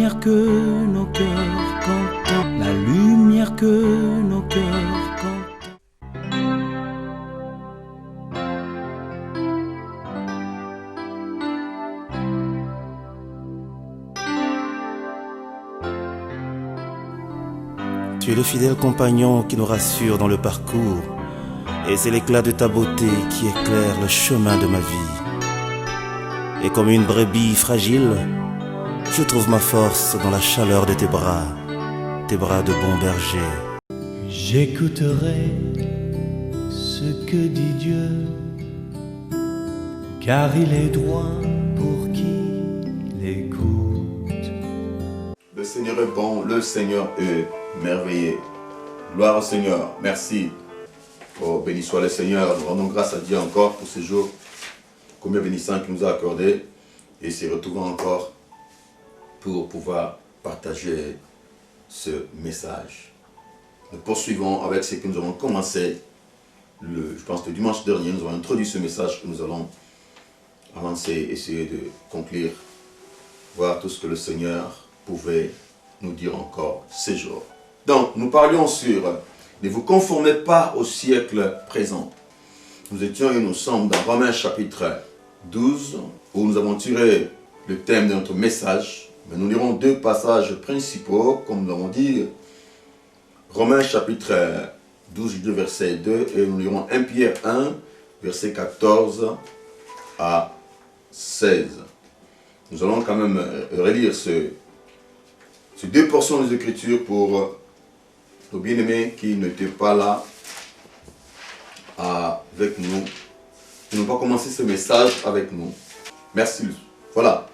lumière que nos cœurs contemplent, la lumière que nos cœurs contemplent. Tu es le fidèle compagnon qui nous rassure dans le parcours, et c'est l'éclat de ta beauté qui éclaire le chemin de ma vie. Et comme une brebis fragile, je trouve ma force dans la chaleur de tes bras de bon berger. J'écouterai ce que dit Dieu, car il est droit pour qui l'écoute. Le Seigneur est bon, le Seigneur est merveilleux. Gloire au Seigneur, merci. Oh, béni soit le Seigneur, nous rendons grâce à Dieu encore pour ce jour, combien bénissant qu'il nous a accordé, et s'y retrouvons encore pour pouvoir partager ce message. Nous poursuivons avec ce que nous avons commencé, je pense le dimanche dernier, nous avons introduit ce message que nous allons avancer, essayer de conclure, voir tout ce que le Seigneur pouvait nous dire encore ces jours. Donc, nous parlions sur « Ne vous conformez pas au siècle présent ». Nous étions et nous sommes dans Romains chapitre 12, où nous avons tiré le thème de notre message. Mais nous lirons deux passages principaux, comme nous l'avons dit. Romains chapitre 12, verset 2, et nous lirons 1 Pierre 1, verset 14 à 16. Nous allons quand même relire ces deux portions des Écritures pour nos bien-aimés qui n'étaient pas là avec nous, qui n'ont pas commencé ce message avec nous. Merci. Voilà.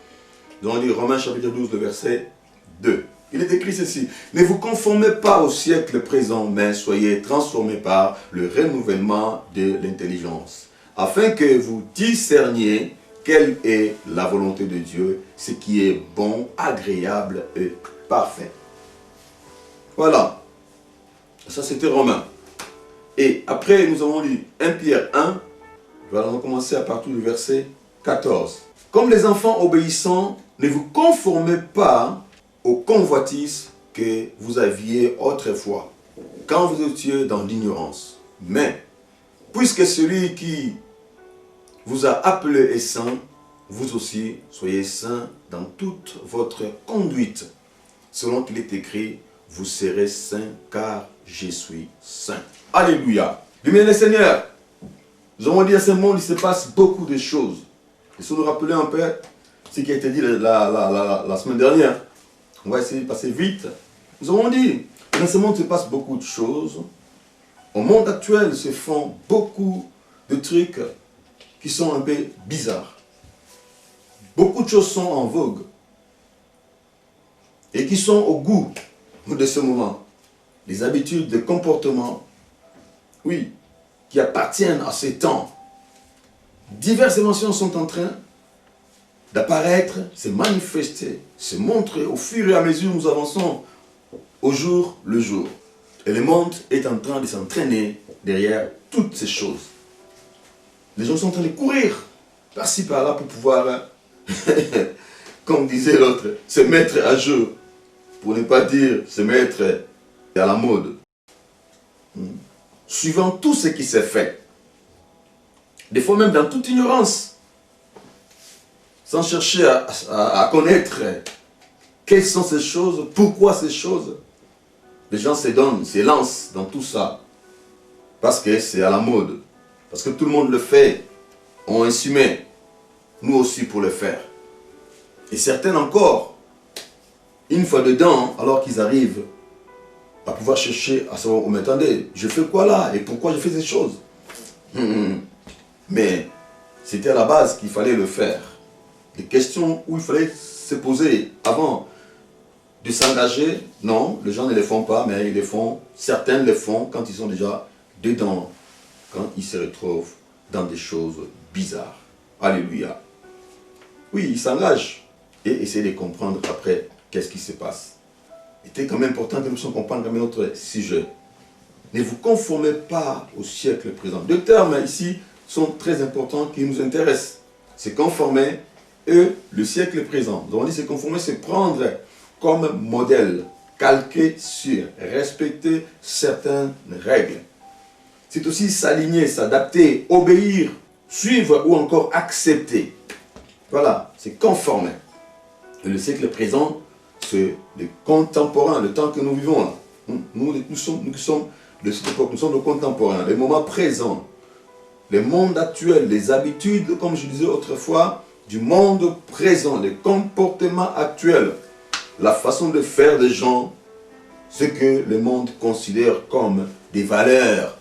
Nous allons lire Romains chapitre 12, le verset 2. Il est écrit ceci. Ne vous conformez pas au siècle présent, mais soyez transformés par le renouvellement de l'intelligence, afin que vous discerniez quelle est la volonté de Dieu, ce qui est bon, agréable et parfait. Voilà. Ça, c'était Romains. Et après, nous avons lu 1 Pierre 1. Nous allons commencer à partir du verset 14. Comme les enfants obéissants, ne vous conformez pas aux convoitises que vous aviez autrefois, quand vous étiez dans l'ignorance. Mais, puisque celui qui vous a appelé est saint, vous aussi soyez saints dans toute votre conduite. Selon qu'il est écrit, vous serez saints car je suis saint. Alléluia. Bien, le Seigneur, nous avons dit à ce monde, il se passe beaucoup de choses. Et si nous rappelons un peu ce qui a été dit la semaine dernière, on va essayer de passer vite. Nous avons dit, dans ce monde, il se passe beaucoup de choses. Au monde actuel, se font beaucoup de trucs qui sont un peu bizarres. Beaucoup de choses sont en vogue et qui sont au goût de ce moment. Les habitudes, les comportements, oui, qui appartiennent à ces temps. Diverses émotions sont en train d'apparaître, se manifester, se montrer au fur et à mesure que nous avançons au jour le jour. Et le monde est en train de s'entraîner derrière toutes ces choses. Les gens sont en train de courir par-ci par-là pour pouvoir, comme disait l'autre, se mettre à jour. Pour ne pas dire se mettre à la mode. Suivant tout ce qui s'est fait. Des fois même dans toute ignorance. Sans chercher à connaître quelles sont ces choses, pourquoi ces choses. Les gens se donnent, se lancent dans tout ça. Parce que c'est à la mode. Parce que tout le monde le fait. On insumé. Nous aussi pour le faire. Et certains encore, une fois dedans, alors qu'ils arrivent à pouvoir chercher à savoir, oh, mais attendez, je fais quoi là et pourquoi je fais ces choses? Mais c'était à la base qu'il fallait le faire. Des questions où il fallait se poser avant de s'engager. Non, les gens ne les font pas, mais ils les font. Certains les font quand ils sont déjà dedans, quand ils se retrouvent dans des choses bizarres. Alléluia. Oui, ils s'engagent et essaient de comprendre après qu'est-ce qui se passe. Il était quand même important que nous puissions comprendre quand même notre sujet. Ne vous conformez pas au siècle présent. Deux termes ici sont très importants qui nous intéressent. Se conformer et le siècle présent. Nous avons dit se conformer, c'est prendre comme modèle, calqué sur, respecter certaines règles. C'est aussi s'aligner, s'adapter, obéir, suivre ou encore accepter. Voilà, c'est conformer. Et le siècle présent, c'est les contemporains, le temps que nous vivons là. Nous sommes de cette époque, nous sommes nos contemporains, les moments présents, les mondes actuels, les habitudes, comme je disais autrefois, du monde présent, les comportements actuels, la façon de faire des gens, ce que le monde considère comme des valeurs.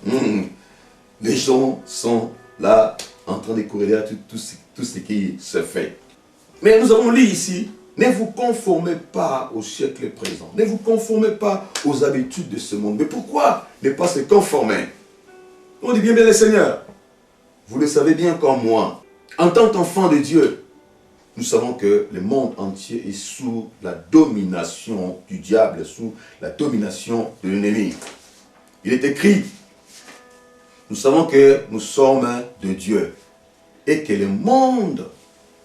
Les gens sont là en train de courir tout ce qui se fait. Mais nous avons lu ici, ne vous conformez pas au siècle présent. Ne vous conformez pas aux habitudes de ce monde. Mais pourquoi ne pas se conformer? On dit bien le Seigneur. Vous le savez bien comme moi. En tant qu'enfant de Dieu, nous savons que le monde entier est sous la domination du diable, sous la domination de l'ennemi. Il est écrit, nous savons que nous sommes de Dieu et que le monde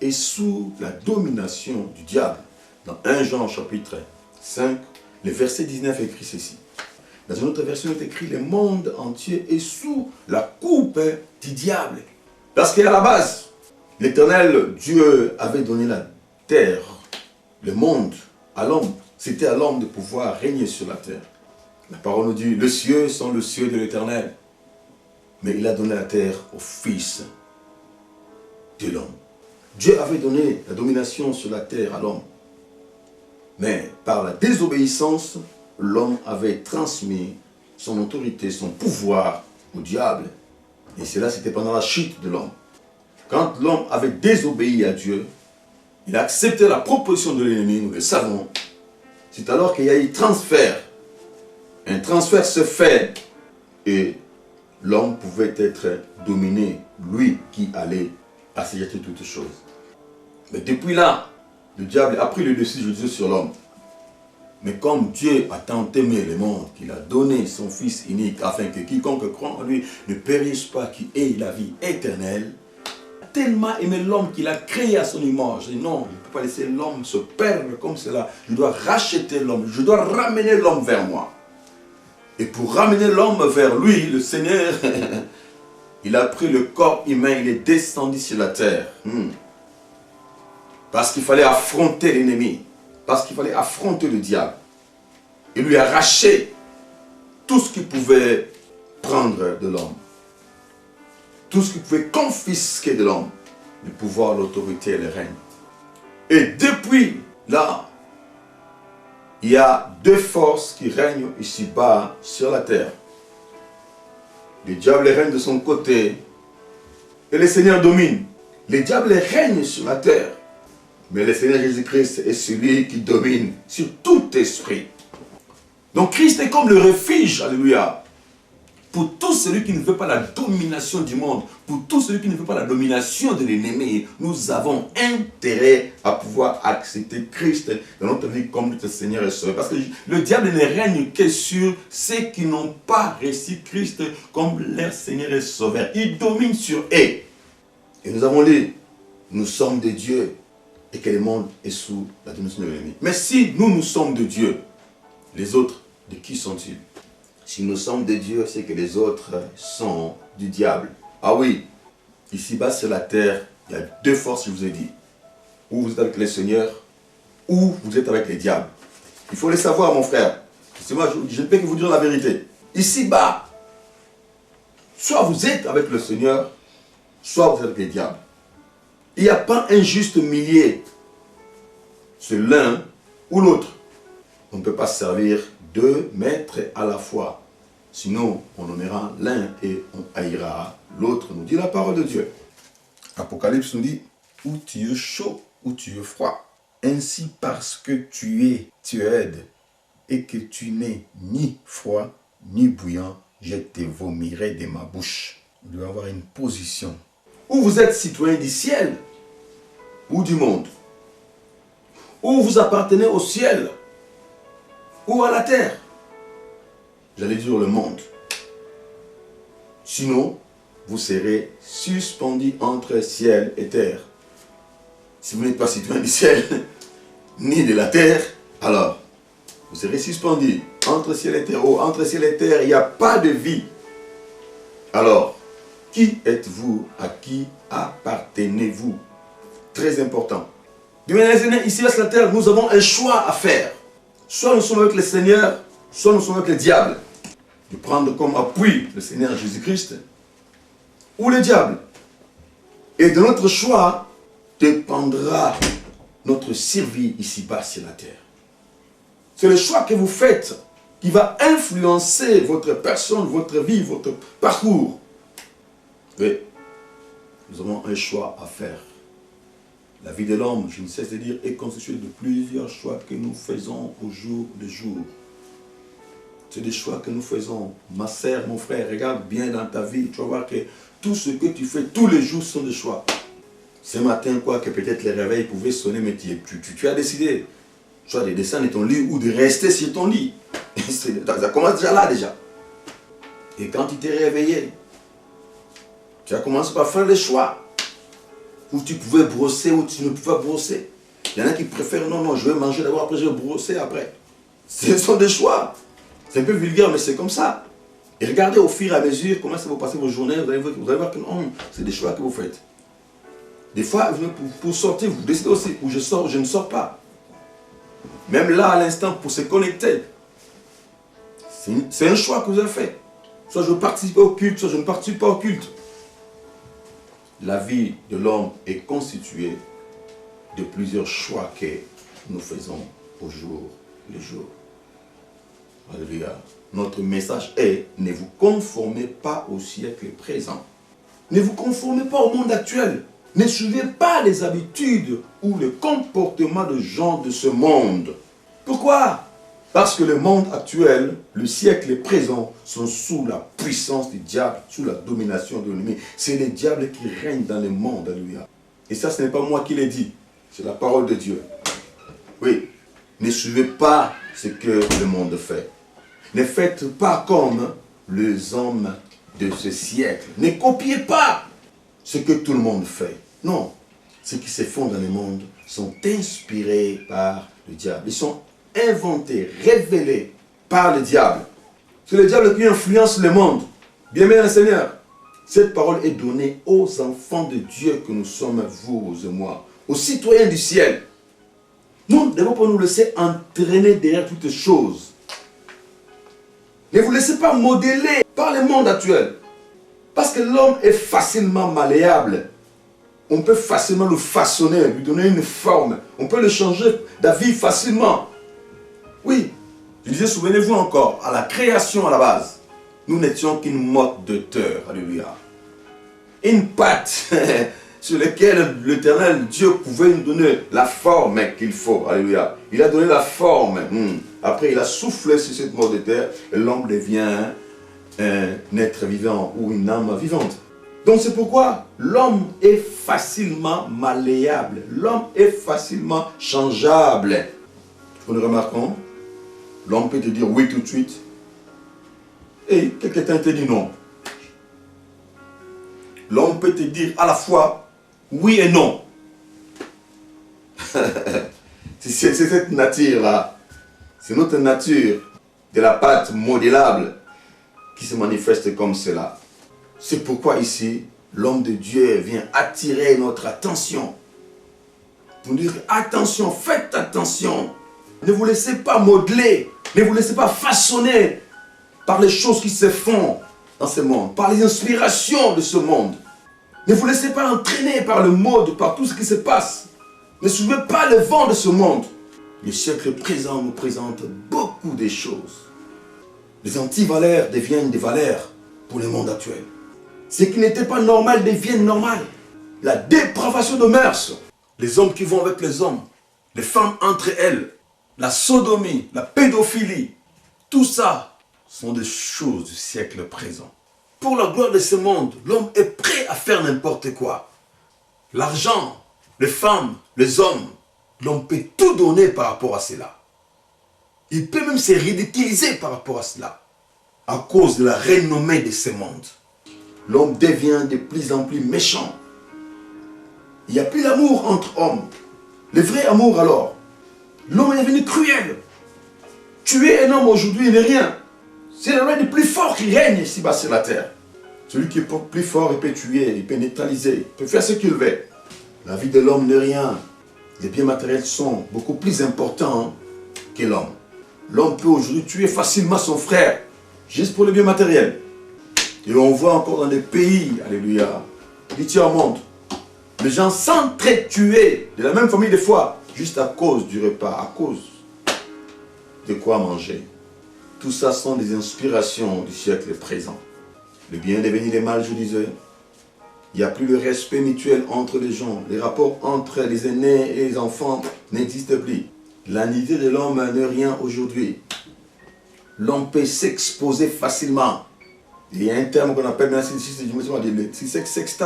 est sous la domination du diable. Dans 1 Jean chapitre 5, le verset 19 écrit ceci. Dans une autre version, il est écrit, le monde entier est sous la coupe du diable. Parce qu'à la base, l'Éternel Dieu avait donné la terre, le monde, à l'homme. C'était à l'homme de pouvoir régner sur la terre. La parole nous dit, les cieux sont le cieux de l'Éternel. Mais il a donné la terre au Fils de l'homme. Dieu avait donné la domination sur la terre à l'homme. Mais par la désobéissance, l'homme avait transmis son autorité, son pouvoir au diable. Et cela, c'était pendant la chute de l'homme. Quand l'homme avait désobéi à Dieu, il a accepté la proposition de l'ennemi, nous le savons. C'est alors qu'il y a eu transfert. Un transfert se fait et l'homme pouvait être dominé, lui qui allait assujettir toutes choses. Mais depuis là, le diable a pris le dessus, je disais, sur l'homme. Mais comme Dieu a tant aimé le monde, qu'il a donné son Fils unique, afin que quiconque croit en lui ne périsse pas, qu'il ait la vie éternelle, il a tellement aimé l'homme qu'il a créé à son image. Et non, il ne peut pas laisser l'homme se perdre comme cela. Je dois racheter l'homme, je dois ramener l'homme vers moi. Et pour ramener l'homme vers lui, le Seigneur, il a pris le corps humain, il est descendu sur la terre. Parce qu'il fallait affronter l'ennemi. Parce qu'il fallait affronter le diable. Il lui a arraché tout ce qu'il pouvait prendre de l'homme. Tout ce qu'il pouvait confisquer de l'homme. Le pouvoir, l'autorité et le règne. Et depuis là, il y a deux forces qui règnent ici-bas sur la terre. Le diable règne de son côté et le Seigneur domine. Le diable règne sur la terre. Mais le Seigneur Jésus-Christ est celui qui domine sur tout esprit. Donc Christ est comme le refuge, alléluia, pour tout celui qui ne veut pas la domination du monde, pour tout celui qui ne veut pas la domination de l'ennemi. Nous avons intérêt à pouvoir accepter Christ dans notre vie comme notre Seigneur et Sauveur. Parce que le diable ne règne que sur ceux qui n'ont pas reçu Christ comme leur Seigneur et Sauveur. Il domine sur eux. Et nous avons lu, nous sommes de Dieu. Et que le monde est sous la domination de l'ennemi. Mais si nous sommes de Dieu, les autres, de qui sont-ils? Si nous sommes de Dieu, c'est que les autres sont du diable. Ah oui, ici-bas sur la terre, il y a deux forces, je vous ai dit. Ou vous êtes avec le Seigneur, ou vous êtes avec les diables. Il faut le savoir, mon frère. C'est moi, je ne peux que vous dire la vérité. Ici-bas, soit vous êtes avec le Seigneur, soit vous êtes avec les diables. Il n'y a pas un juste milieu. C'est l'un ou l'autre. On ne peut pas servir deux maîtres à la fois. Sinon, on nommera l'un et on haïra l'autre, nous dit la parole de Dieu. Apocalypse nous dit, ou tu es chaud, ou tu es froid. Ainsi parce que tu es tiède et que tu n'es ni froid, ni bouillant, je te vomirai de ma bouche. On doit avoir une position. Ou vous êtes citoyen du ciel, ou du monde. Ou vous appartenez au ciel, ou à la terre. J'allais dire le monde. Sinon, vous serez suspendu entre ciel et terre. Si vous n'êtes pas citoyen du ciel, ni de la terre, Alors, vous serez suspendu entre ciel et terre. Oh, entre ciel et terre, il n'y a pas de vie. Alors, qui êtes-vous? À qui appartenez-vous? Très important. Bien, les aînés, ici sur la terre, nous avons un choix à faire. Soit nous sommes avec le Seigneur, soit nous sommes avec le diable. De prendre comme appui le Seigneur Jésus-Christ ou le diable. Et de notre choix dépendra notre survie ici-bas sur la terre. C'est le choix que vous faites qui va influencer votre personne, votre vie, votre parcours. Oui, nous avons un choix à faire. La vie de l'homme, je ne cesse de dire, est constituée de plusieurs choix que nous faisons au jour le jour. C'est des choix que nous faisons. Ma sœur, mon frère, regarde bien dans ta vie. Tu vas voir que tout ce que tu fais tous les jours sont des choix. Ce matin, quoi, que peut-être les réveils pouvaient sonner, mais tu as décidé. Soit de descendre de ton lit ou de rester sur ton lit. Ça commence déjà là, déjà. Et quand tu t'es réveillé, tu as commencé par faire des choix. Où tu pouvais brosser, ou tu ne pouvais pas brosser. Il y en a qui préfèrent, non, je vais manger d'abord, après je vais brosser après. Ce sont des choix. C'est un peu vulgaire, mais c'est comme ça. Et regardez au fur et à mesure comment ça va passer vos journées, vous allez voir que non, c'est des choix que vous faites. Des fois, pour sortir, vous décidez aussi, où je sors, je ne sors pas. Même là, à l'instant, pour se connecter, c'est un choix que vous avez fait. Soit je participe au culte, soit je ne participe pas au culte. La vie de l'homme est constituée de plusieurs choix que nous faisons au jour le jour. Alléluia. Notre message est, ne vous conformez pas au siècle présent. Ne vous conformez pas au monde actuel. Ne suivez pas les habitudes ou le comportement de gens de ce monde. Pourquoi? Parce que le monde actuel, le siècle présent, sont sous la puissance du diable, sous la domination de l'ennemi. C'est le diable qui règne dans le monde, alléluia. Et ça, ce n'est pas moi qui l'ai dit, c'est la parole de Dieu. Oui, ne suivez pas ce que le monde fait. Ne faites pas comme les hommes de ce siècle. Ne copiez pas ce que tout le monde fait. Non, ceux qui se font dans le monde sont inspirés par le diable. Ils sont inventés, révélés par le diable. C'est le diable qui influence le monde. Bien-aimé Seigneur, cette parole est donnée aux enfants de Dieu que nous sommes, vous et moi, aux citoyens du ciel. Nous ne devons pas nous laisser entraîner derrière toutes choses. Ne vous laissez pas modeler par le monde actuel. Parce que l'homme est facilement malléable. On peut facilement le façonner, lui donner une forme. On peut le changer d'avis facilement. Oui, je disais, souvenez-vous encore, à la création à la base, nous n'étions qu'une motte de terre, alléluia. Une pâte sur laquelle l'Éternel Dieu pouvait nous donner la forme qu'il faut, alléluia. Il a donné la forme. Après, il a soufflé sur cette motte de terre et l'homme devient un être vivant ou une âme vivante. Donc c'est pourquoi l'homme est facilement malléable. L'homme est facilement changeable. Vous le remarquez? L'homme peut te dire oui tout de suite. Et quelqu'un te dit non. L'homme peut te dire à la fois oui et non. C'est cette nature-là. C'est notre nature de la pâte modélable qui se manifeste comme cela. C'est pourquoi ici, l'homme de Dieu vient attirer notre attention. Pour dire attention, faites attention. Ne vous laissez pas modeler. Ne vous laissez pas façonner par les choses qui se font dans ce monde, par les inspirations de ce monde. Ne vous laissez pas entraîner par le mode, par tout ce qui se passe. Ne suivez pas le vent de ce monde. Le siècle présent nous présente beaucoup de choses. Les antivaleurs deviennent des valeurs pour le monde actuel. Ce qui n'était pas normal devient normal. La dépravation de mœurs. Les hommes qui vont avec les hommes. Les femmes entre elles. La sodomie, la pédophilie. Tout ça sont des choses du siècle présent. Pour la gloire de ce monde, l'homme est prêt à faire n'importe quoi. L'argent, les femmes, les hommes, l'homme peut tout donner par rapport à cela. Il peut même se ridiculiser par rapport à cela. À cause de la renommée de ce monde. L'homme devient de plus en plus méchant. Il n'y a plus d'amour entre hommes. Le vrai amour alors. L'homme est devenu cruel. Tuer un homme aujourd'hui n'est rien. C'est le règne le plus fort qui règne ici-bas sur la terre. Celui qui est plus fort, il peut tuer, il peut neutraliser, il peut faire ce qu'il veut. La vie de l'homme n'est rien. Les biens matériels sont beaucoup plus importants que l'homme. L'homme peut aujourd'hui tuer facilement son frère, juste pour les biens matériels. Et on voit encore dans des pays, alléluia, du tiers-monde, les gens s'entretuer de la même famille des fois, juste à cause du repas, à cause de quoi manger. Tout ça sont des inspirations du siècle présent. Le bien est devenu le mal, je disais. Il n'y a plus de respect mutuel entre les gens. Les rapports entre les aînés et les enfants n'existent plus. La dignité de l'homme n'est rien aujourd'hui. L'homme peut s'exposer facilement. Il y a un terme qu'on appelle maintenant sex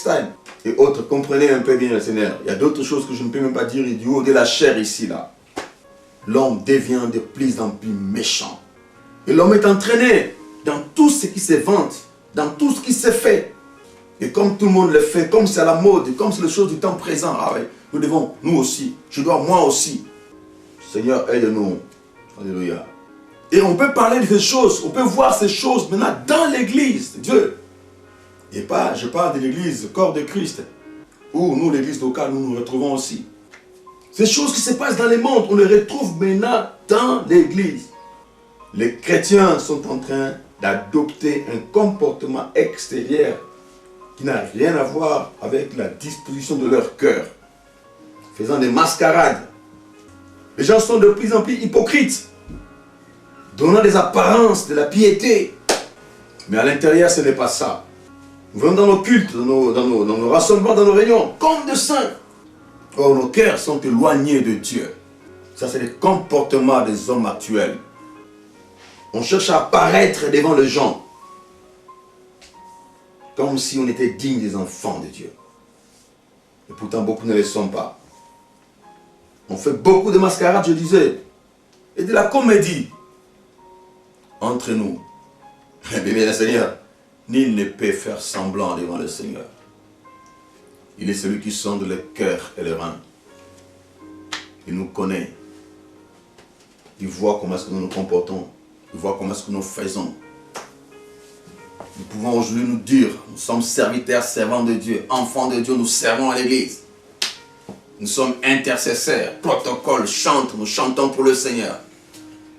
time et autres. Comprenez un peu bien le Seigneur. Il y a d'autres choses que je ne peux même pas dire du haut de la chair ici là. L'homme devient de plus en plus méchant. Et l'homme est entraîné dans tout ce qui se vante, dans tout ce qui se fait. Et comme tout le monde le fait, comme c'est à la mode, comme c'est les choses du temps présent, ah ouais, nous devons, nous aussi, je dois moi aussi. Seigneur, aide-nous. Alléluia. Et on peut parler de ces choses, on peut voir ces choses maintenant dans l'église de Dieu. Et pas, je parle de l'église, le corps de Christ, où nous, l'église locale, nous nous retrouvons aussi. Ces choses qui se passent dans le monde, on les retrouve maintenant dans l'église. Les chrétiens sont en train d'adopter un comportement extérieur qui n'a rien à voir avec la disposition de leur cœur, faisant des mascarades. Les gens sont de plus en plus hypocrites, donnant des apparences de la piété. Mais à l'intérieur, ce n'est pas ça. Nous venons dans nos cultes, dans nos rassemblements, dans nos réunions, comme de saints. Or, nos cœurs sont éloignés de Dieu. Ça, c'est le comportement des hommes actuels. On cherche à apparaître devant les gens, comme si on était digne des enfants de Dieu. Et pourtant, beaucoup ne le sont pas. On fait beaucoup de mascarades, je disais, et de la comédie entre nous. Mais bien, le Seigneur, nul ne peut faire semblant devant le Seigneur. Il est celui qui sonde le cœur et les reins. Il nous connaît. Il voit comment est-ce que nous nous comportons. Il voit comment est-ce que nous faisons. Nous pouvons aujourd'hui nous dire, nous sommes serviteurs, servants de Dieu, enfants de Dieu, nous servons à l'église. Nous sommes intercesseurs, protocole, chante, nous chantons pour le Seigneur.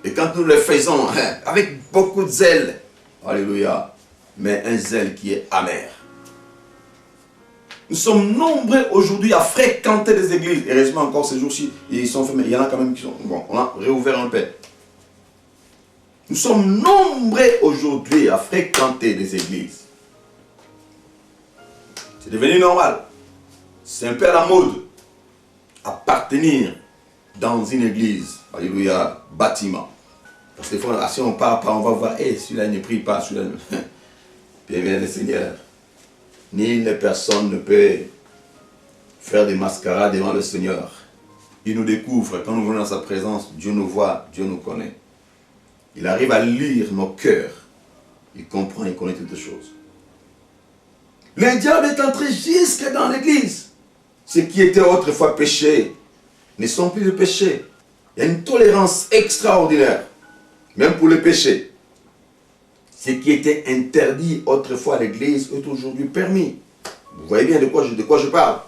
Et quand nous le faisons, avec beaucoup de zèle, alléluia, mais un zèle qui est amer. Nous sommes nombreux aujourd'hui à fréquenter les églises. Heureusement encore ces jours-ci, ils sont fermés. Il y en a quand même qui sont... Bon, on a réouvert un peu. Nous sommes nombreux aujourd'hui à fréquenter les églises. C'est devenu normal. C'est un peu à la mode. Appartenir dans une église. Alléluia, bâtiment. Parce que des fois, si on part, on va voir, celui-là ne prie pas, celui-là ne... Bien, le Seigneur. Nulle personne ne peut faire des mascarades devant le Seigneur. Il nous découvre. Quand nous venons dans sa présence, Dieu nous voit, Dieu nous connaît. Il arrive à lire nos cœurs. Il comprend, il connaît toutes choses. Le diable est entré jusque dans l'église. Ce qui était autrefois péché ne sont plus de péché. Il y a une tolérance extraordinaire, même pour le péché. Ce qui était interdit autrefois à l'église est aujourd'hui permis. Vous voyez bien de quoi je parle.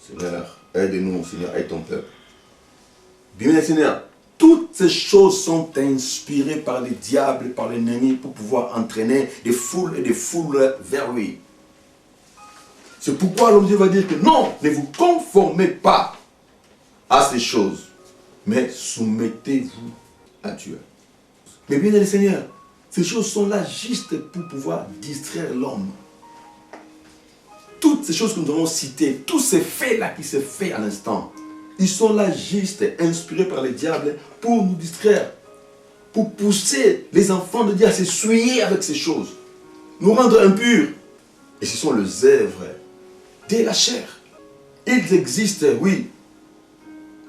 Seigneur, aide-nous, Seigneur, aide ton peuple. Bien, Seigneur, toutes ces choses sont inspirées par le diable, par l'ennemi, pour pouvoir entraîner des foules et des foules vers lui. C'est pourquoi l'homme Dieu va dire que non, ne vous conformez pas à ces choses, mais soumettez-vous à Dieu. Mais bien, le Seigneur, ces choses sont là juste pour pouvoir distraire l'homme. Toutes ces choses que nous avons citées, tous ces faits-là qui se font à l'instant, ils sont là juste inspirés par le diable pour nous distraire, pour pousser les enfants de Dieu à se souiller avec ces choses, nous rendre impurs. Et ce sont les œuvres de la chair. Ils existent, oui,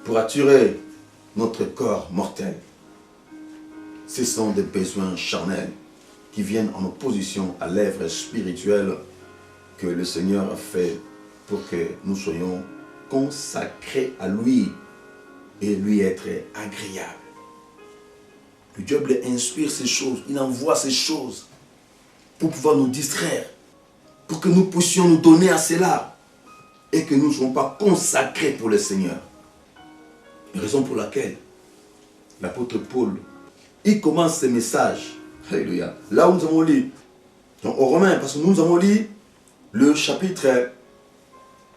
pour attirer notre corps mortel. Ce sont des besoins charnels qui viennent en opposition à l'œuvre spirituelle que le Seigneur a fait pour que nous soyons consacrés à lui et lui être agréable. Le diable inspire ces choses, il envoie ces choses pour pouvoir nous distraire, pour que nous puissions nous donner à cela et que nous ne soyons pas consacrés pour le Seigneur. Raison pour laquelle l'apôtre Paul, il commence ce message, alléluia, là où nous avons lu, donc aux Romains, parce que nous avons lu le chapitre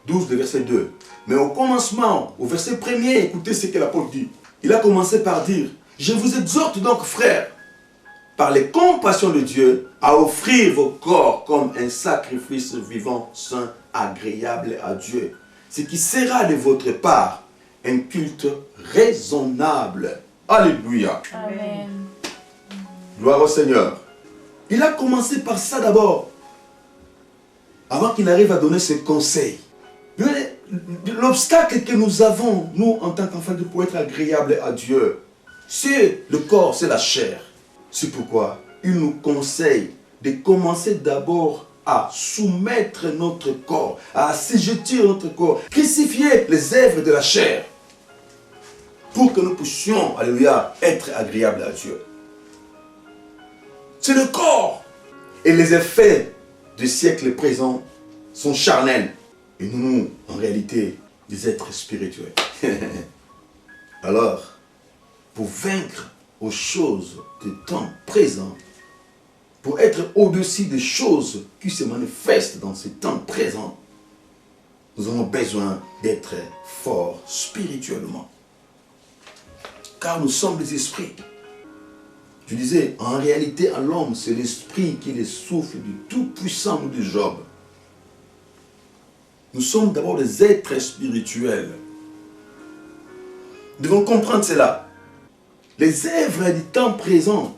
12, le verset 2. Mais au commencement, au verset 1er, écoutez ce que l'apôtre dit. Il a commencé par dire, je vous exhorte donc, frères, par les compassions de Dieu, à offrir vos corps comme un sacrifice vivant, saint, agréable à Dieu, ce qui sera de votre part un culte raisonnable. Alléluia. Amen. Gloire au Seigneur. Il a commencé par ça d'abord, avant qu'il arrive à donner ses conseils. L'obstacle que nous avons, nous, en tant qu'enfants de Dieu, pour être agréable à Dieu, c'est le corps, c'est la chair. C'est pourquoi il nous conseille de commencer d'abord à soumettre notre corps, à assujettir notre corps, crucifier les œuvres de la chair, pour que nous puissions, alléluia, être agréables à Dieu. C'est le corps. Et les effets du siècle présent sont charnels. Et nous, en réalité, des êtres spirituels. Alors, pour vaincre aux choses du temps présent, pour être au-dessus des choses qui se manifestent dans ce temps présent, nous avons besoin d'être forts spirituellement. Car nous sommes des esprits. Je disais, en réalité, à l'homme, c'est l'esprit qui est le souffle du Tout-Puissant ou de Job. Nous sommes d'abord des êtres spirituels. Nous devons comprendre cela. Les œuvres du temps présent,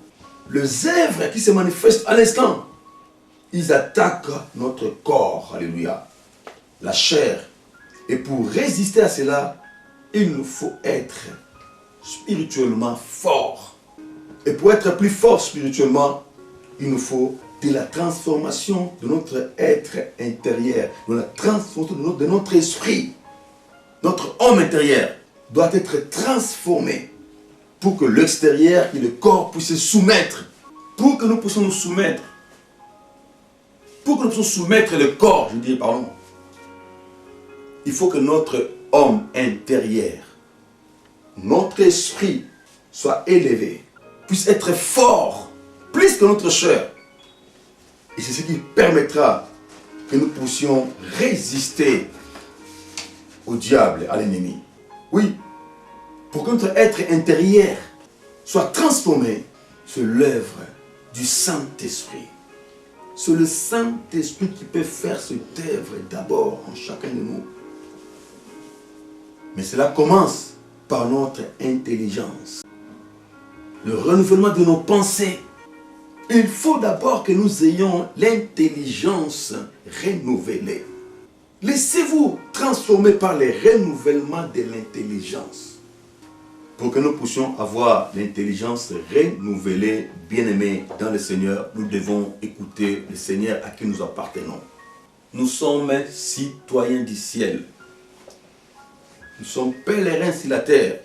les œuvres qui se manifestent à l'instant, ils attaquent notre corps, alléluia, la chair. Et pour résister à cela, il nous faut être spirituellement fort. Et pour être plus fort spirituellement, il nous faut de la transformation de notre être intérieur, de la transformation de notre esprit. Notre homme intérieur doit être transformé pour que l'extérieur et le corps puissent se soumettre. Pour que nous puissions nous soumettre. Pour que nous puissions soumettre le corps, je dirais, pardon. Il faut que notre homme intérieur, notre esprit soit élevé, puisse être fort, plus que notre chair. Et c'est ce qui permettra que nous puissions résister au diable, à l'ennemi. Oui, pour que notre être intérieur soit transformé, c'est l'œuvre du Saint-Esprit. C'est le Saint-Esprit qui peut faire cette œuvre d'abord en chacun de nous. Mais cela commence par notre intelligence. Le renouvellement de nos pensées. Il faut d'abord que nous ayons l'intelligence renouvelée. Laissez-vous transformer par le renouvellement de l'intelligence. Pour que nous puissions avoir l'intelligence renouvelée, bien-aimés dans le Seigneur, nous devons écouter le Seigneur à qui nous appartenons. Nous sommes citoyens du ciel. Nous sommes pèlerins sur la terre.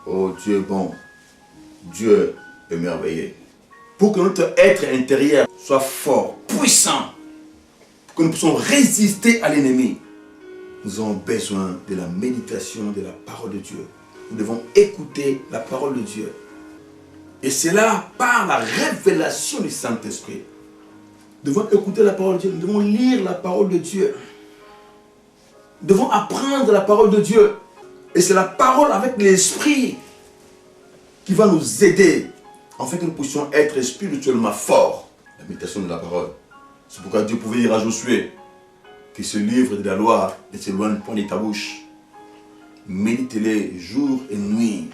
Oh Dieu bon, Dieu est merveilleux. Pour que notre être intérieur soit fort, puissant, pour que nous puissions résister à l'ennemi, nous avons besoin de la méditation de la parole de Dieu. Nous devons écouter la parole de Dieu. Et c'est là par la révélation du Saint-Esprit. Nous devons écouter la parole de Dieu, nous devons lire la parole de Dieu. Nous devons apprendre la parole de Dieu. Et c'est la parole avec l'esprit qui va nous aider afin que nous puissions être spirituellement forts. La méditation de la parole. C'est pourquoi Dieu pouvait dire à Josué que ce livre de la loi ne s'éloigne point de ta bouche. Médite-les jour et nuit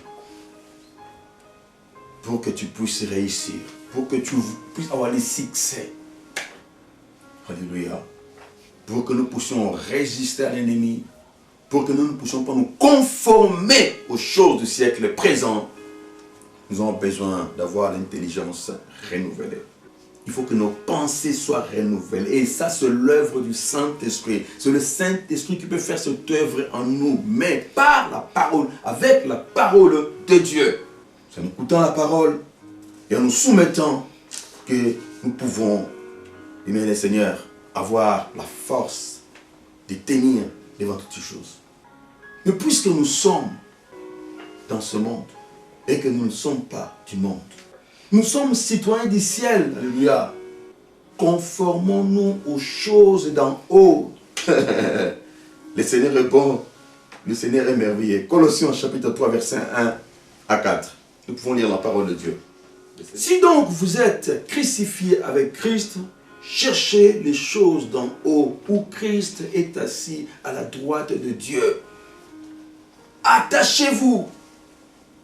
pour que tu puisses réussir, pour que tu puisses avoir les succès. Alléluia. Pour que nous puissions résister à l'ennemi, pour que nous ne puissions pas nous conformer aux choses du siècle présent, nous avons besoin d'avoir l'intelligence renouvelée. il faut que nos pensées soient renouvelées. Et ça, c'est l'œuvre du Saint-Esprit. C'est le Saint-Esprit qui peut faire cette œuvre en nous, mais par la parole, avec la parole de Dieu. C'est en écoutant la parole et en nous soumettant que nous pouvons, bien les seigneurs, avoir la force de tenir devant toutes ces choses. Mais puisque nous sommes dans ce monde et que nous ne sommes pas du monde, nous sommes citoyens du ciel, alléluia. Conformons-nous aux choses d'en haut. Le Seigneur est bon, le Seigneur est merveilleux. Colossiens chapitre 3, verset 1 à 4. Nous pouvons lire la parole de Dieu. Si donc vous êtes crucifiés avec Christ, cherchez les choses d'en haut, où Christ est assis à la droite de Dieu. Attachez-vous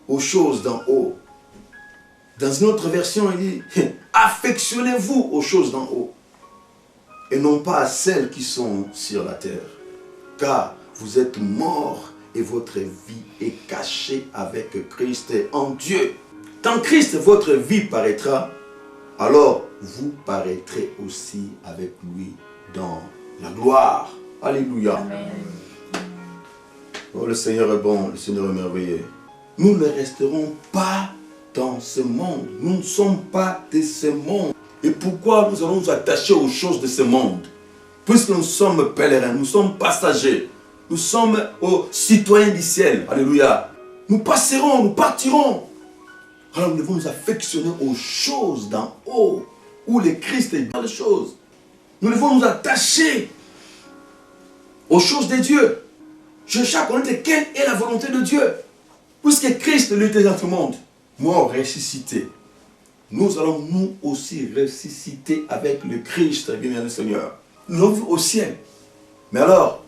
aux choses d'en haut. Dans une autre version, il dit, affectionnez-vous aux choses d'en haut, et non pas à celles qui sont sur la terre. Car vous êtes morts et votre vie est cachée avec Christ en Dieu. Quand Christ, votre vie paraîtra, alors vous paraîtrez aussi avec lui dans la gloire. Alléluia. Amen. Oh, le Seigneur est bon, le Seigneur est merveilleux. Nous ne resterons pas dans ce monde. Nous ne sommes pas de ce monde. Et pourquoi nous allons nous attacher aux choses de ce monde? Puisque nous sommes pèlerins, nous sommes passagers. Nous sommes aux citoyens du ciel. Alléluia. Nous passerons, nous partirons. Alors nous devons nous affectionner aux choses d'en haut, où le Christ est dans les choses. Nous devons nous attacher aux choses de Dieu. Chercher à connaître quelle est la volonté de Dieu. Puisque Christ, lui, était dans ce monde, mort, ressuscité. Nous allons nous aussi ressusciter avec le Christ, bien le Seigneur. Nous allons vivre au ciel. Mais alors,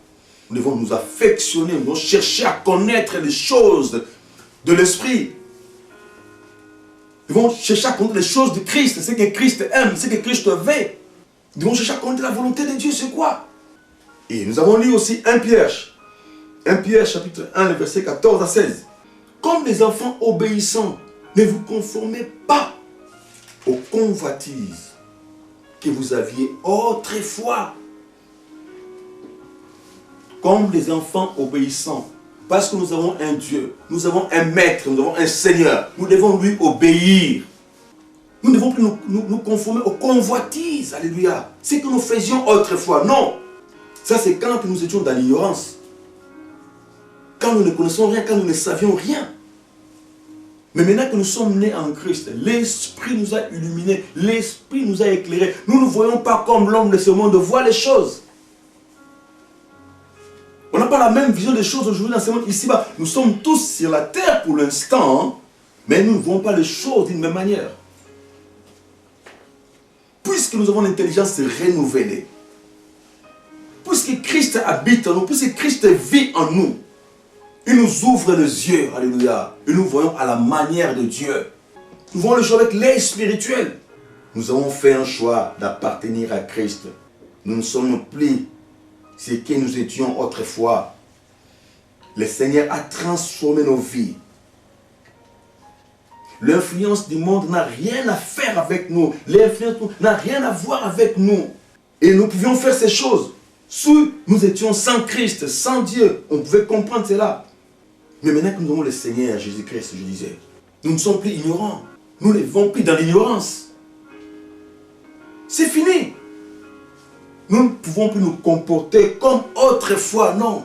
nous devons nous affectionner, nous devons chercher à connaître les choses de l'Esprit. Nous devons chercher à connaître les choses de Christ, ce que Christ aime, ce que Christ veut. Nous devons chercher à connaître la volonté de Dieu, c'est quoi? Et nous avons lu aussi 1 Pierre. 1 Pierre chapitre 1, verset 14 à 16. Comme les enfants obéissants, ne vous conformez pas aux convoitises que vous aviez autrefois. Comme les enfants obéissants. Parce que nous avons un Dieu, nous avons un maître, nous avons un Seigneur. Nous devons lui obéir. Nous ne devons plus nous conformer aux convoitises. Alléluia. Ce que nous faisions autrefois. Non. Ça, c'est quand nous étions dans l'ignorance. Quand nous ne connaissons rien, quand nous ne savions rien. Mais maintenant que nous sommes nés en Christ, l'Esprit nous a illuminés, l'Esprit nous a éclairés. Nous ne voyons pas comme l'homme de ce monde voit les choses. On n'a pas la même vision des choses aujourd'hui dans ce monde ici-bas. Nous sommes tous sur la terre pour l'instant, mais nous ne voyons pas les choses d'une même manière. Puisque nous avons l'intelligence renouvelée, puisque Christ habite en nous, puisque Christ vit en nous, il nous ouvre les yeux, alléluia, et nous voyons à la manière de Dieu. Nous voyons le choix avec l'œil spirituel. Nous avons fait un choix d'appartenir à Christ. Nous ne sommes plus ce que nous étions autrefois. Le Seigneur a transformé nos vies. L'influence du monde n'a rien à faire avec nous. L'influence n'a rien à voir avec nous. Et nous pouvions faire ces choses. Si nous étions sans Christ, sans Dieu, on pouvait comprendre cela. Mais maintenant que nous avons le Seigneur Jésus-Christ, je disais, nous ne sommes plus ignorants. Nous ne vivons plus dans l'ignorance. C'est fini. Nous ne pouvons plus nous comporter comme autrefois, non.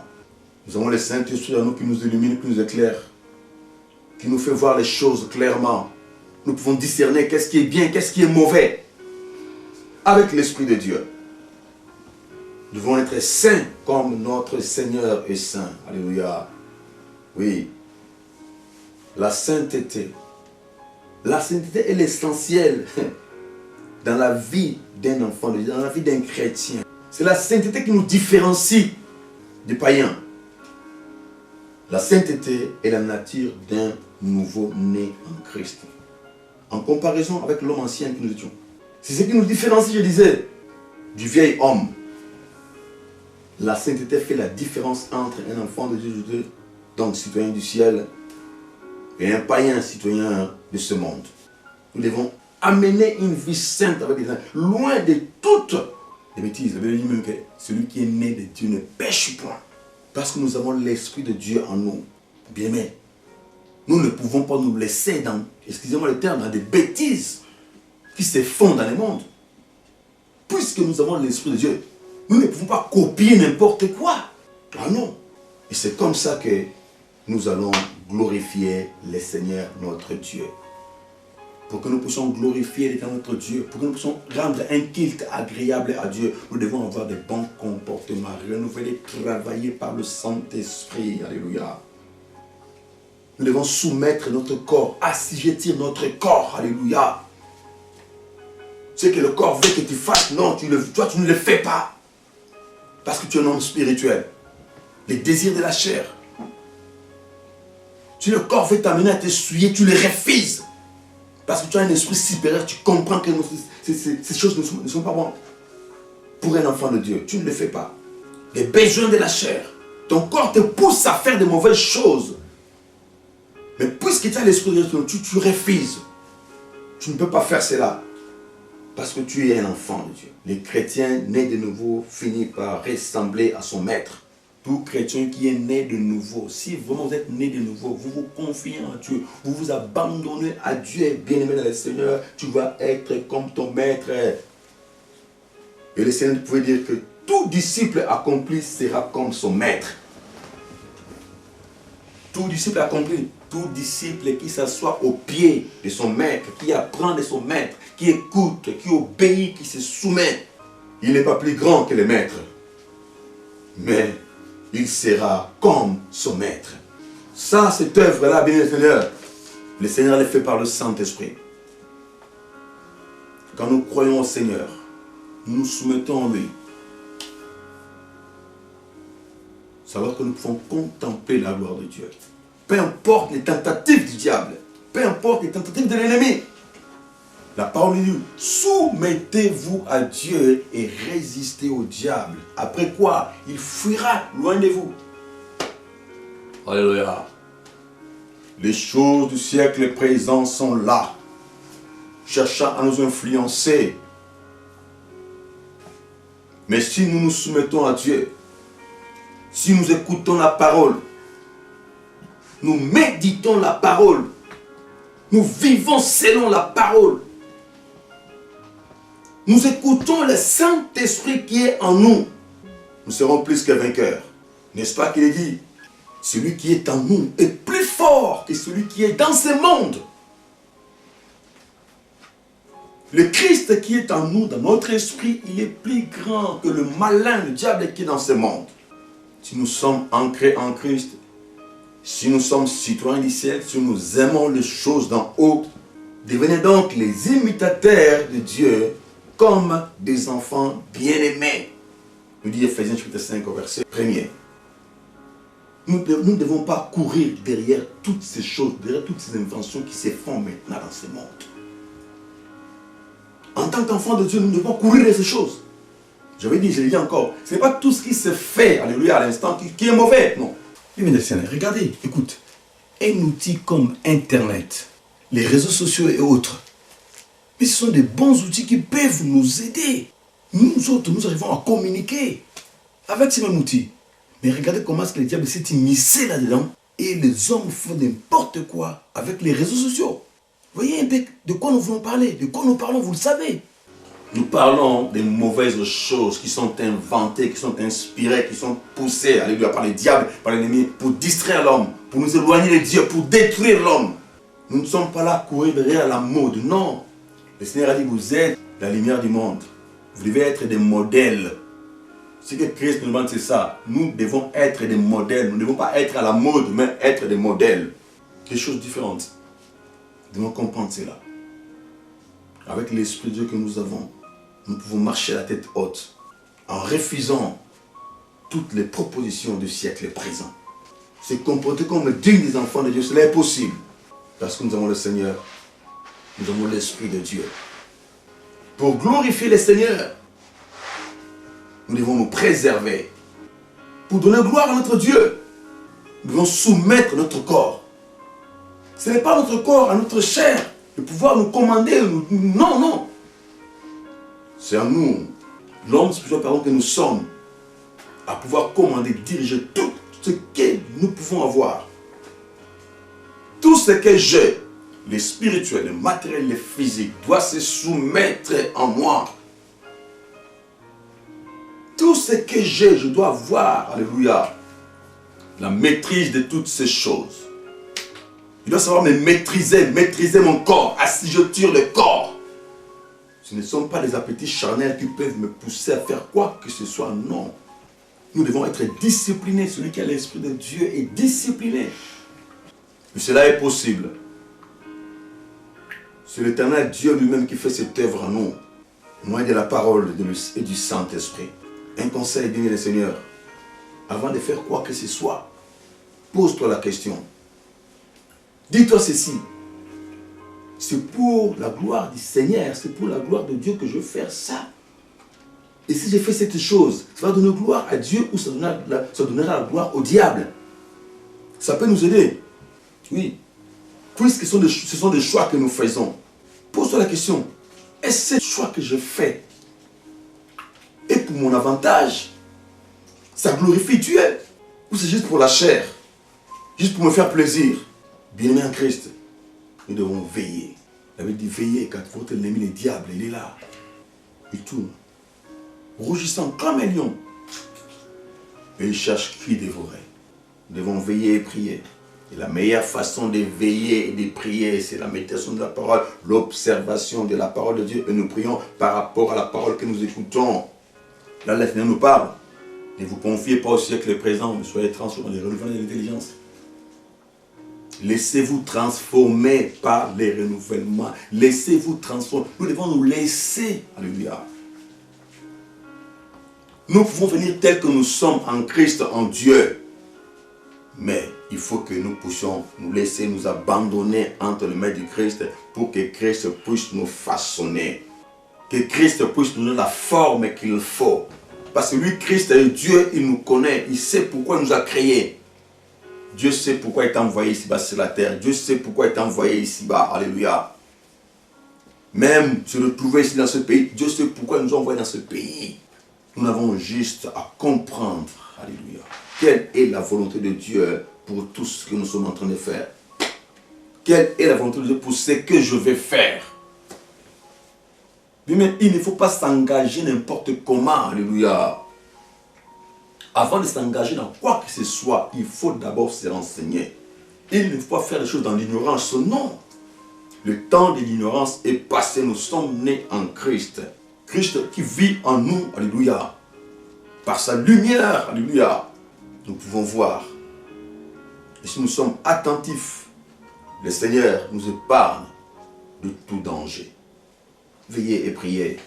Nous avons le Saint-Esprit en nous qui nous illumine, qui nous éclaire, qui nous fait voir les choses clairement. Nous pouvons discerner qu'est-ce qui est bien, qu'est-ce qui est mauvais. Avec l'Esprit de Dieu. Nous devons être saints comme notre Seigneur est saint. Alléluia. Oui. La sainteté. La sainteté est l'essentiel dans la vie d'un enfant, dans la vie d'un chrétien. C'est la sainteté qui nous différencie des païens. La sainteté est la nature d'un nouveau-né en Christ. En comparaison avec l'homme ancien que nous étions. C'est ce qui nous différencie, je disais, du vieil homme. La sainteté fait la différence entre un enfant de Dieu, donc citoyen du ciel, et un païen citoyen de ce monde. Nous devons amener une vie sainte avec les gens, loin de toutes les bêtises. La Bible dit même que celui qui est né de Dieu ne pêche point. Parce que nous avons l'Esprit de Dieu en nous. Bien aimé, nous ne pouvons pas nous laisser dans, excusez-moi le terme, dans des bêtises qui se font dans le monde. Puisque nous avons l'Esprit de Dieu, nous ne pouvons pas copier n'importe quoi. Ah non. Et c'est comme ça que nous allons glorifier le Seigneur notre Dieu. Pour que nous puissions glorifier l'Éternel notre Dieu, pour que nous puissions rendre un culte agréable à Dieu, nous devons avoir de bons comportements, renouvelés, travaillés par le Saint-Esprit. Alléluia. Nous devons soumettre notre corps, assujettir notre corps. Alléluia. Ce que le corps veut que tu fasses, non, toi tu ne le fais pas. Parce que tu es un homme spirituel. Les désirs de la chair. Si le corps veut t'amener à t'essuyer, tu les refuses. Parce que tu as un esprit supérieur, tu comprends que ces choses ne sont pas bonnes. Pour un enfant de Dieu, tu ne le fais pas. Les besoins de la chair. Ton corps te pousse à faire de mauvaises choses. Mais puisque tu as l'esprit de Dieu, tu refuses. Tu ne peux pas faire cela. Parce que tu es un enfant de Dieu. Les chrétiens nés de nouveau finissent par ressembler à son maître. Tout chrétien qui est né de nouveau, si vraiment vous êtes né de nouveau, vous vous confiez en Dieu, vous vous abandonnez à Dieu, bien-aimé dans le Seigneur, tu vas être comme ton maître. Et le Seigneur pouvait dire que tout disciple accompli sera comme son maître. Tout disciple accompli, tout disciple qui s'assoit au pied de son maître, qui apprend de son maître, qui écoute, qui obéit, qui se soumet, il n'est pas plus grand que le maître. Mais il sera comme son maître. Ça, cette œuvre-là, bien le Seigneur le fait par le Saint-Esprit. Quand nous croyons au Seigneur, nous nous soumettons à lui. Savoir que nous pouvons contempler la gloire de Dieu. Peu importe les tentatives du diable, peu importe les tentatives de l'ennemi. La parole dit, soumettez-vous à Dieu et résistez au diable. Après quoi, il fuira loin de vous. Alléluia. Les choses du siècle présent sont là, cherchant à nous influencer. Mais si nous nous soumettons à Dieu, si nous écoutons la parole, nous méditons la parole, nous vivons selon la parole, nous écoutons le Saint-Esprit qui est en nous, nous serons plus que vainqueurs. N'est-ce pas qu'il est dit? Celui qui est en nous est plus fort que celui qui est dans ce monde. Le Christ qui est en nous, dans notre esprit, il est plus grand que le malin, le diable qui est dans ce monde. Si nous sommes ancrés en Christ, si nous sommes citoyens du ciel, si nous aimons les choses d'en haut, devenez donc les imitateurs de Dieu comme des enfants bien-aimés. Nous dit Ephésiens chapitre 5 au verset 1er. Nous ne devons pas courir derrière toutes ces choses, derrière toutes ces inventions qui se font maintenant dans ce monde. En tant qu'enfant de Dieu, nous ne devons pas courir derrière ces choses. Je vais dire, je le dis encore, ce n'est pas tout ce qui se fait, alléluia, à l'instant qui est mauvais, non. Regardez, écoute, un outil comme Internet, les réseaux sociaux et autres, mais ce sont des bons outils qui peuvent nous aider. Nous autres, nous arrivons à communiquer avec ces mêmes outils. Mais regardez comment est-ce que le diable s'est immiscé là-dedans et les hommes font n'importe quoi avec les réseaux sociaux. Vous voyez un peu de quoi nous voulons parler, de quoi nous parlons, vous le savez. Nous parlons des mauvaises choses qui sont inventées, qui sont inspirées, qui sont poussées, alléluia, par le diable, par l'ennemi, pour distraire l'homme, pour nous éloigner de Dieu, pour détruire l'homme. Nous ne sommes pas là à courir derrière la mode, non. Le Seigneur a dit, vous êtes la lumière du monde. Vous devez être des modèles. Ce que Christ nous demande, c'est ça. Nous devons être des modèles. Nous ne devons pas être à la mode, mais être des modèles. Des choses différentes. Nous devons comprendre cela. Avec l'Esprit de Dieu que nous avons, nous pouvons marcher à la tête haute en refusant toutes les propositions du siècle présent. Se comporter comme dignes des enfants de Dieu, cela est possible. Parce que nous avons le Seigneur, nous avons l'Esprit de Dieu. Pour glorifier le Seigneur, nous devons nous préserver. Pour donner gloire à notre Dieu, nous devons soumettre notre corps. Ce n'est pas notre corps, à notre chair, de pouvoir nous commander. Non, non. C'est à nous, l'homme spirituel pardon, que nous sommes, à pouvoir commander, diriger tout ce que nous pouvons avoir. Tout ce que j'ai, les spirituels, les matériels, les physiques, doit se soumettre en moi. Tout ce que j'ai, je dois avoir, alléluia, la maîtrise de toutes ces choses. Je dois savoir me maîtriser mon corps, assujettir le corps. Ce ne sont pas les appétits charnels qui peuvent me pousser à faire quoi que ce soit, non. Nous devons être disciplinés. Celui qui a l'Esprit de Dieu est discipliné. Et cela est possible. C'est l'Éternel Dieu lui-même qui fait cette œuvre en nous, au moyen de la parole et du Saint-Esprit. Un conseil, bien le Seigneur, avant de faire quoi que ce soit, pose-toi la question. Dis-toi ceci. C'est pour la gloire du Seigneur, c'est pour la gloire de Dieu que je veux faire ça. Et si j'ai fait cette chose, ça va donner gloire à Dieu ou ça donnera la gloire au diable. Ça peut nous aider. Oui. Puisque ce sont des choix que nous faisons. Pose-toi la question. Est-ce que ce choix que je fais est pour mon avantage? Ça glorifie Dieu? Ou c'est juste pour la chair? Juste pour me faire plaisir? Bien-aimé en Christ, nous devons veiller. Il avait dit veiller quand votre ennemi, le diable, il est là. Il tourne. Rougissant comme un lion. Et il cherche qui dévorer. Nous devons veiller et prier. Et la meilleure façon de veiller et de prier, c'est la méditation de la parole, l'observation de la parole de Dieu. Et nous prions par rapport à la parole que nous écoutons. Là, le Seigneur nous parle. Ne vous confiez pas au siècle présent, mais soyez transformés, renouvelés de l'intelligence. Laissez-vous transformer par les renouvellements. Laissez-vous transformer. Nous devons nous laisser. Alléluia. Nous pouvons venir tels que nous sommes en Christ, en Dieu. Mais il faut que nous puissions nous laisser nous abandonner entre les mains du Christ pour que Christ puisse nous façonner. Que Christ puisse nous donner la forme qu'il faut. Parce que lui, Christ est Dieu, il nous connaît. Il sait pourquoi il nous a créés. Dieu sait pourquoi il t'a envoyé ici-bas sur la terre. Dieu sait pourquoi il t'a envoyé ici-bas. Alléluia. Même se retrouver ici dans ce pays, Dieu sait pourquoi il nous a envoyés dans ce pays. Nous avons juste à comprendre. Alléluia. Quelle est la volonté de Dieu pour tout ce que nous sommes en train de faire? Quelle est la volonté de Dieu pour ce que je vais faire? Mais il ne faut pas s'engager n'importe comment. Alléluia. Avant de s'engager dans quoi que ce soit, il faut d'abord se renseigner. Il ne faut pas faire les choses dans l'ignorance. Non. Le temps de l'ignorance est passé. Nous sommes nés en Christ. Christ qui vit en nous. Alléluia. Par sa lumière. Alléluia. Nous pouvons voir. Et si nous sommes attentifs, le Seigneur nous épargne de tout danger. Veillez et priez.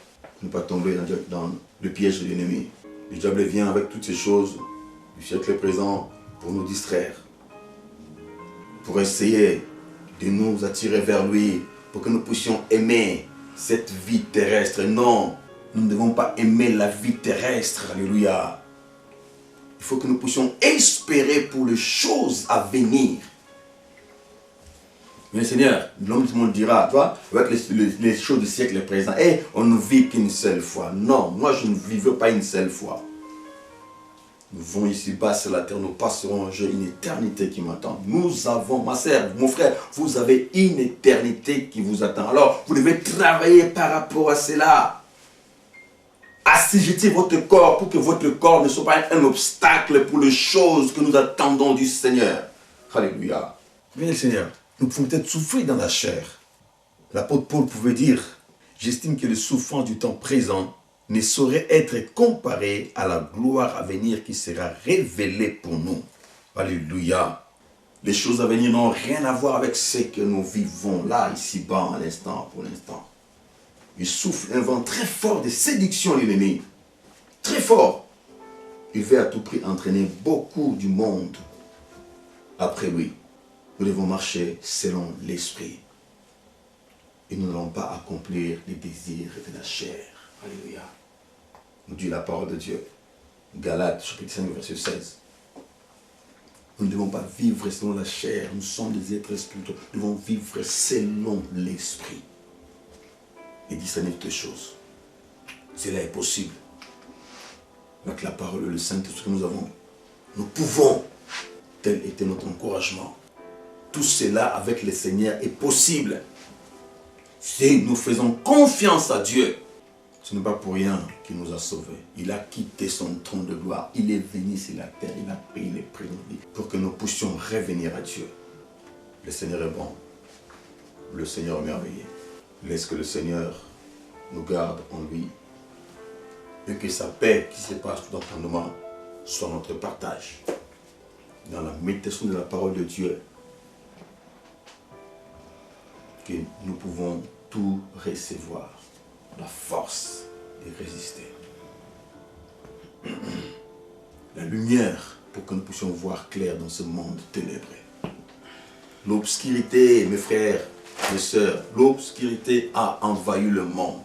Ne pas tomber dans le piège de l'ennemi. Le diable vient avec toutes ces choses du siècle présent pour nous distraire, pour essayer de nous attirer vers lui, pour que nous puissions aimer cette vie terrestre. Non, nous ne devons pas aimer la vie terrestre. Alléluia. Il faut que nous puissions espérer pour les choses à venir. Mais Seigneur, l'homme du monde dira, toi, avec les choses du siècle présent, on ne vit qu'une seule fois. Non, moi je ne vivrai pas une seule fois. Nous vivons ici-bas sur la terre, nous passerons un jour une éternité qui m'attend. Nous avons, ma sœur, mon frère, vous avez une éternité qui vous attend. Alors, vous devez travailler par rapport à cela. Assujettez votre corps pour que votre corps ne soit pas un obstacle pour les choses que nous attendons du Seigneur. Alléluia. Bien le Seigneur. Nous pouvons peut-être souffrir dans la chair. L'apôtre Paul pouvait dire, j'estime que les souffrances du temps présent ne sauraient être comparées à la gloire à venir qui sera révélée pour nous. Alléluia. Les choses à venir n'ont rien à voir avec ce que nous vivons là, ici-bas, à l'instant, pour l'instant. Il souffle un vent très fort de séduction, l'ennemi. Très fort. Il veut à tout prix entraîner beaucoup du monde après lui. Nous devons marcher selon l'esprit. Et nous n'allons pas accomplir les désirs de la chair. Alléluia. Nous dit la parole de Dieu. Galates, chapitre 5, verset 16. Nous ne devons pas vivre selon la chair. Nous sommes des êtres spirituels. Nous devons vivre selon l'esprit. Et discerner toutes choses. Cela est possible. Avec la parole et le Saint-Esprit que nous avons, nous pouvons, tel était notre encouragement. Tout cela avec le Seigneur est possible. Si nous faisons confiance à Dieu, ce n'est pas pour rien qu'il nous a sauvés. Il a quitté son trône de gloire. Il est venu sur la terre. Il a payé les prix de nos vies pour que nous puissions revenir à Dieu. Le Seigneur est bon. Le Seigneur est merveilleux. Laisse que le Seigneur nous garde en lui. Et que sa paix qui se passe tout entendement soit notre partage. Dans la méditation de la parole de Dieu, que nous pouvons tout recevoir. La force de résister. La lumière pour que nous puissions voir clair dans ce monde ténébreux. L'obscurité, mes frères, mes sœurs, l'obscurité a envahi le monde.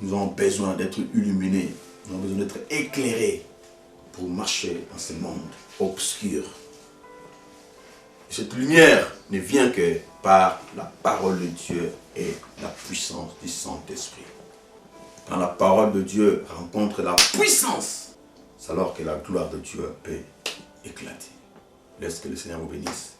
Nous avons besoin d'être illuminés, nous avons besoin d'être éclairés pour marcher dans ce monde obscur. Et cette lumière ne vient que par la parole de Dieu et la puissance du Saint-Esprit. Quand la parole de Dieu rencontre la puissance, c'est alors que la gloire de Dieu peut éclater. Laisse que le Seigneur vous bénisse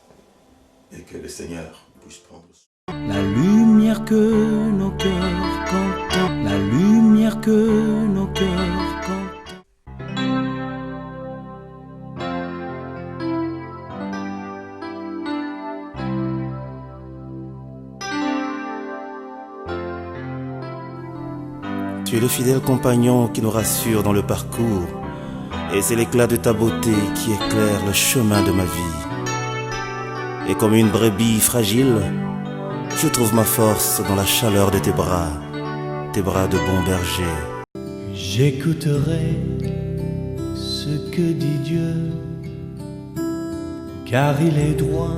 et que le Seigneur puisse prendre soin. La lumière que nos cœurs contemplent, la lumière que nos cœurs contemplent. Tu es le fidèle compagnon qui nous rassure dans le parcours, et c'est l'éclat de ta beauté qui éclaire le chemin de ma vie. Et comme une brebis fragile, je trouve ma force dans la chaleur de tes bras de bon berger. J'écouterai ce que dit Dieu, car il est droit.